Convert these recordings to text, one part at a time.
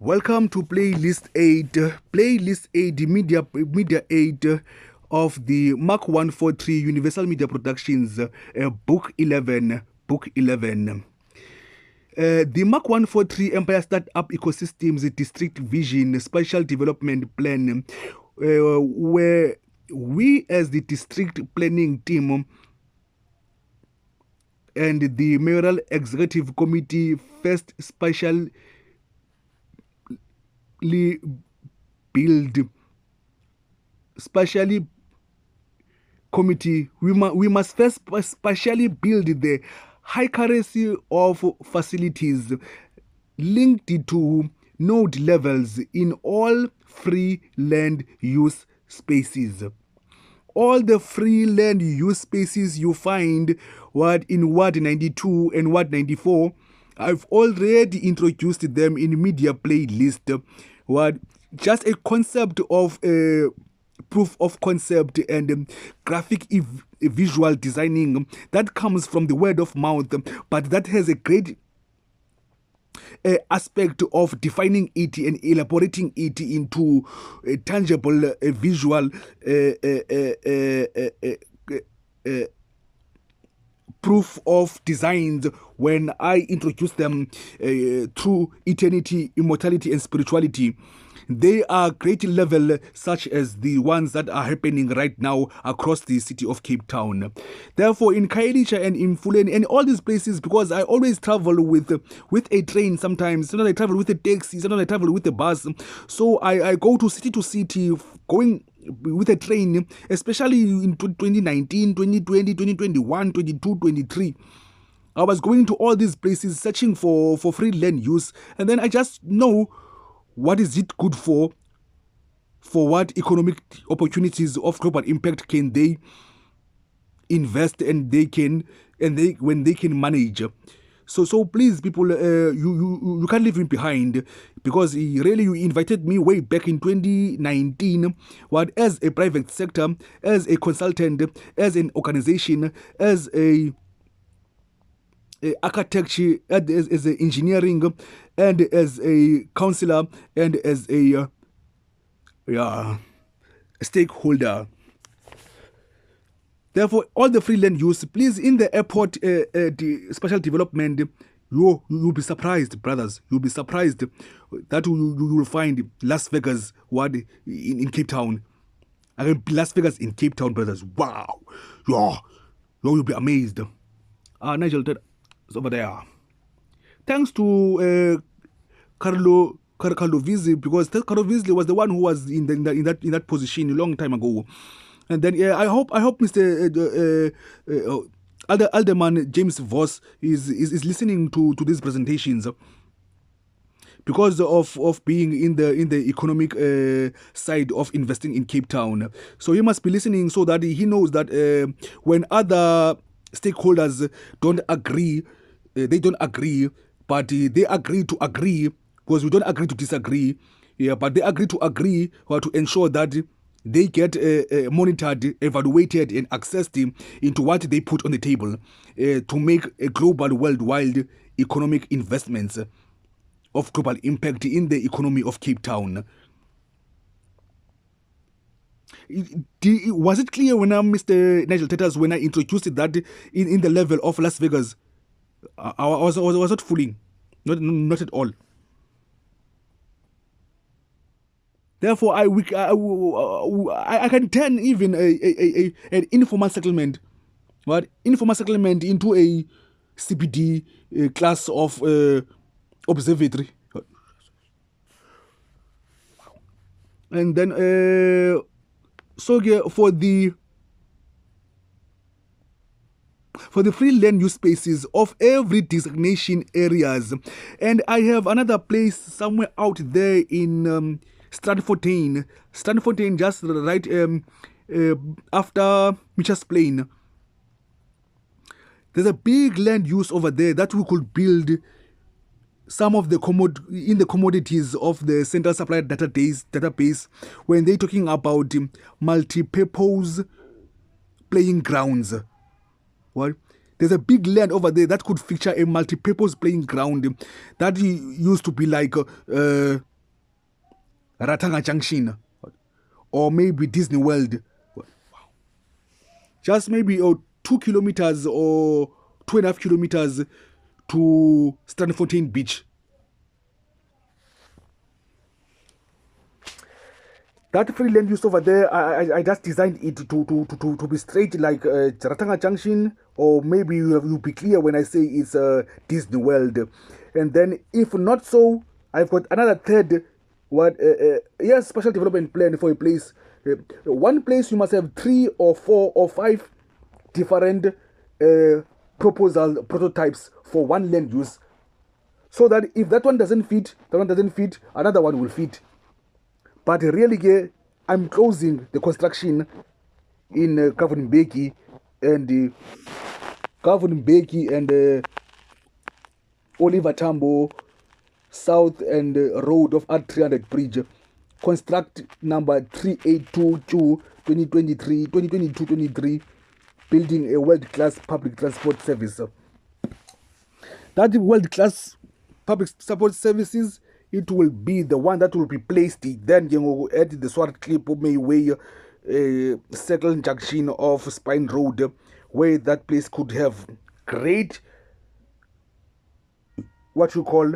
Welcome to Playlist 8, Playlist 8, Media 8 of the Mark 143 Universal Media Productions, Book 11. The Mark 143 Empire Startup Ecosystems District Vision Spatial Development Plan, where we as the district planning team and the Mayoral Executive Committee first spatially committee, we must first spatially build the hierarchy of facilities linked to node levels in all free land use spaces. All the free land use spaces you find in Ward 92 and Ward 94, I've already introduced them in media playlist. Just a concept of proof of concept and graphic visual designing that comes from the word of mouth, but that has a great aspect of defining it and elaborating it into a tangible visual proof of designs when I introduce them through eternity, immortality, and spirituality. They are great level, such as the ones that are happening right now across the city of Cape Town. Therefore, in Khayelitsha and in Fuleni and all these places, because I always travel with a train sometimes, sometimes I travel with a taxi, sometimes I travel with a bus. So I go to city, going with a train, especially in 2019, 2020, 2021, 22, 23. I was going to all these places searching for free land use, and then I just know what is it good for what economic opportunities of global impact can they invest and when they can manage. So please, people, you can't leave me behind, because really you invited me way back in 2019, as a private sector, as a consultant, as an organization, as a architecture, as a engineering, and as a counselor, and as a stakeholder. Therefore, all the free land use, please, in the airport the special development, you'll be surprised, brothers. You'll be surprised that you will find Las Vegas in Cape Town. Las Vegas in Cape Town, brothers. Wow. You'll be amazed. Nigel is over there. Thanks to Carlo Vizzi, because Carlo Vizzi was the one who was in that position a long time ago. And then I hope Mr. Alderman James Voss is listening to these presentations, because of being in the economic side of investing in Cape Town. So he must be listening, so that he knows that when other stakeholders don't agree, they don't agree, but they agree to agree, because we don't agree to disagree. But they agree to ensure that they get monitored, evaluated, and accessed into what they put on the table to make a global, worldwide economic investments of global impact in the economy of Cape Town. Was it clear when Mr. Nigel Tetas, when I introduced that in the level of Las Vegas? I was not fooling, not at all. Therefore, I can turn even an informal settlement, informal settlement into a CBD class of observatory, and then for the free land use spaces of every designation areas. And I have another place somewhere out there in Stanfontein, just right after Mitchell's Plain. There's a big land use over there that we could build some of the commodities of the central supply database when they're talking about multi-purpose playing grounds. There's a big land over there that could feature a multi-purpose playing ground that used to be like Ratanga Junction, or maybe Disney World. Just maybe 2 kilometers or 2.5 kilometers to Stanfontein Beach. That free land use over there, I just designed it to be straight like Ratanga Junction, or maybe you'll be clear when I say it's Disney World. And then if not so, I've got another third yes, special development plan for a place. One place you must have 3 or 4 or 5 different proposal prototypes for one land use, so that if that one doesn't fit, another one will fit. But really, I'm closing the construction in Kavunimbeki and Oliver Tambo South and Road of R300 Bridge. Construct number 3822 2022-23, building a world-class public transport service. That world-class public transport services, it will be the one that will be placed then at the Swartklip Mayway Circle Junction of Spine Road, where that place could have great what you call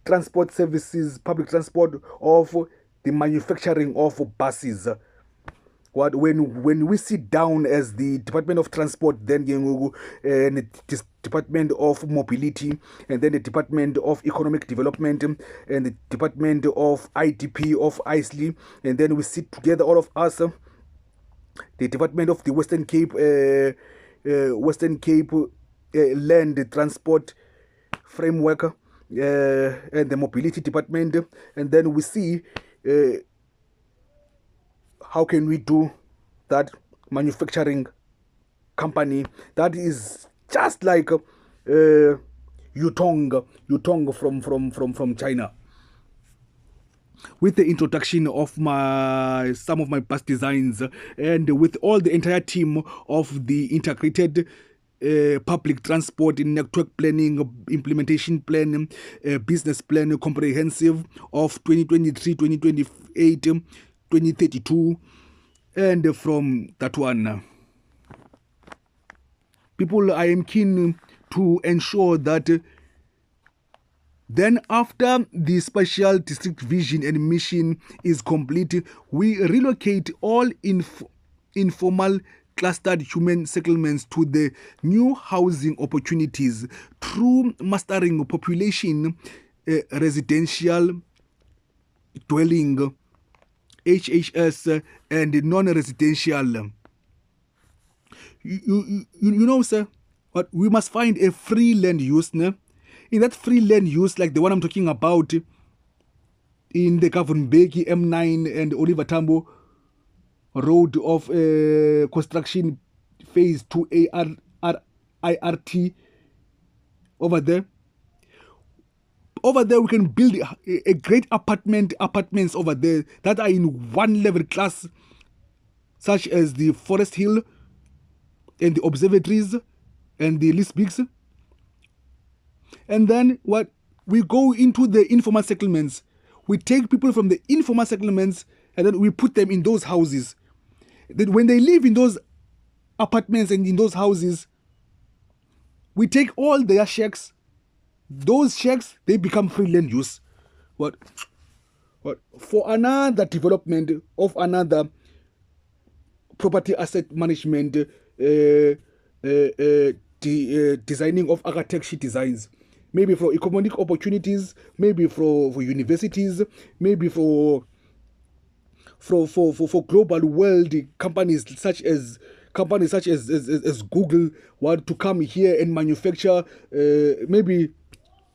transport services, public transport of the manufacturing of buses. When we sit down as the Department of Transport, then and the Department of Mobility, and then the Department of Economic Development, and the Department of IDP of Isley, and then we sit together, all of us, the Department of the Western Cape Land Transport Framework, and the Mobility Department, and then we see how can we do that manufacturing company that is just like Yutong from China. With the introduction of some of my bus designs, and with all the entire team of the integrated public transport network planning, implementation plan, business plan, comprehensive of 2023, 2028, 2032, and from that one, people, I am keen to ensure that then after the special district vision and mission is complete, we relocate all informal clustered human settlements to the new housing opportunities through mastering population, residential dwelling, HHS, and non-residential. You know, sir, but we must find a free land use. Ne? In that free land use, like the one I'm talking about, in the Kavunimbeki M9 and Oliver Tambo Road of construction phase 2 IRT over there. Over there, we can build a great apartments over there that are in one level class, such as the Forest Hill and the observatories and the Lisbigs. And then what we go into the informal settlements. We take people from the informal settlements and then we put them in those houses. Then when they live in those apartments and in those houses, we take all their shacks. Those shacks, they become free land use. What? For another development of another property asset management, designing of architecture designs, maybe for economic opportunities, maybe for universities, maybe for global world companies such as Google want to come here and manufacture, maybe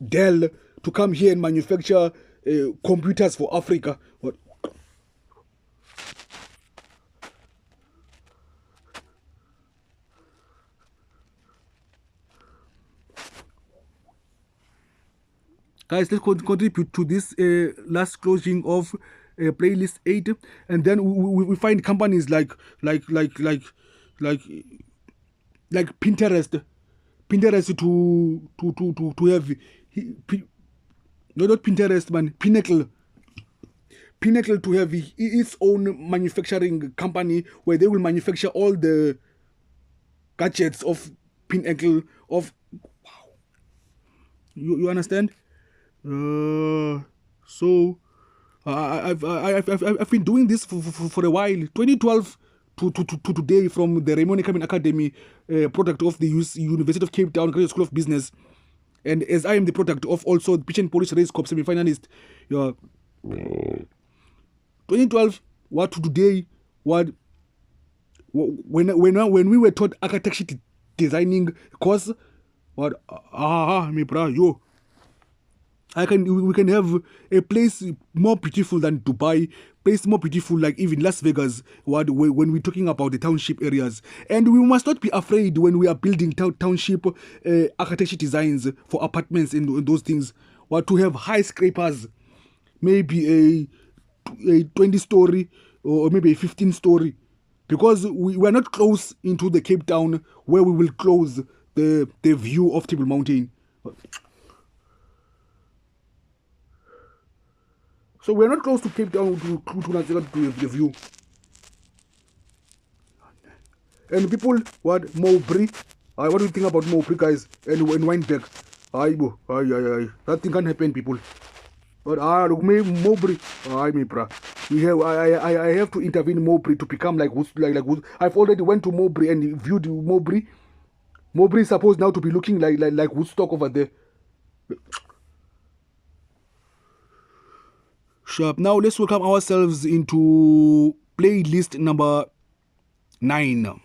Dell to come here and manufacture computers for Africa. What? Guys, let's contribute to this last closing of playlist 8, and then we find companies like Pinterest to have, no, not Pinterest, man, Pinnacle to have its own manufacturing company where they will manufacture all the gadgets of Pinnacle of. Wow. You understand? So I've been doing this for a while. 2012 to today, from the Raymond Camin Academy, product of the University of Cape Town Graduate School of Business, and as I am the product of also the Pitch and Polish Race Cup semi-finalist. 2012 what to today, what when we were taught architecture designing course, what me bro, yo, we can have a place more beautiful than Dubai, place more beautiful like even Las Vegas, when we're talking about the township areas. And we must not be afraid when we are building township architecture designs for apartments and those things, what to have high scrapers, maybe a 20-story or maybe a 15-story, because we are not close into the Cape Town where we will close the view of Table Mountain. So we're not close to Cape Town to the view. And people, what Mowbray? What do you think about Mowbray, guys? And Weinberg? That thing can't happen, people. But Mowbray, me bra. I have to intervene Mowbray to become like I've already went to Mowbray and viewed Mowbray. Mowbray is supposed now to be looking like Woodstock over there. Sharp. Now let's welcome ourselves into playlist number 9.